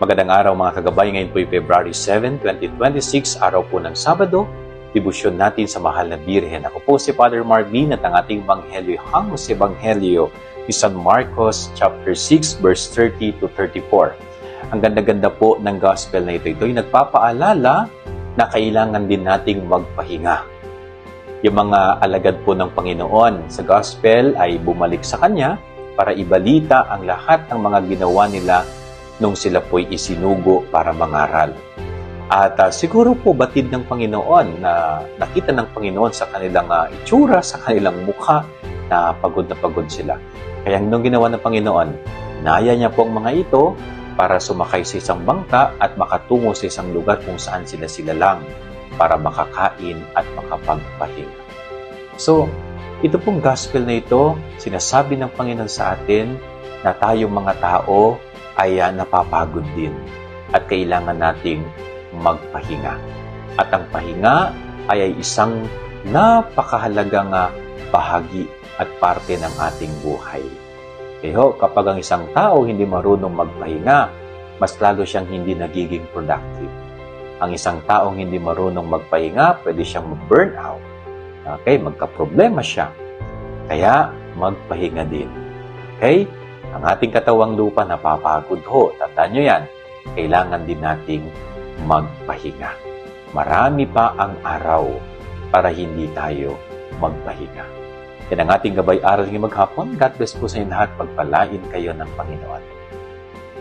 Magandang araw mga kagabay. Ngayon po ay February 7, 2026, araw po ng Sabado. Debosyon natin sa Mahal na Birhen. Ako po si Father Marvin at ang ating Ebanghelyo hango sa Ebanghelyo ni San Marcos chapter 6 verse 30 to 34. Ang ganda-ganda po ng gospel na ito. Ito ay nagpapaalala na kailangan din nating magpahinga. Yung mga alagad po ng Panginoon sa gospel ay bumalik sa Kanya para ibalita ang lahat ng mga ginawa nila nung sila po'y isinugo para mangaral. At siguro po batid ng Panginoon na nakita ng Panginoon sa kanilang itsura, sa kanilang mukha, na pagod sila. Kaya nung ginawa ng Panginoon, naya niya po ang mga ito para sumakay sa isang bangka at makatungo sa isang lugar kung saan sila lang para makakain at makapagpahinga. So, ito pong gospel na ito, sinasabi ng Panginoon sa atin na tayong mga tao ay napapagod din at kailangan nating magpahinga. At ang pahinga ay isang napakahalagang bahagi at parte ng ating buhay. Kaya kapag ang isang tao hindi marunong magpahinga, mas lalo siyang hindi nagiging productive. Ang isang taong hindi marunong magpahinga, pwede siyang mag-burnout. Okay, magka-problema siya. Kaya magpahinga din. Okay? Ang ating katawang lupa napapagod ho. Tandaan nyo yan. Kailangan din nating magpahinga. Marami pa ang araw para hindi tayo magpahinga. Yan ang ating gabay aral ngayong maghapon. God bless po sa inyo lahat. Pagpalain kayo ng Panginoon.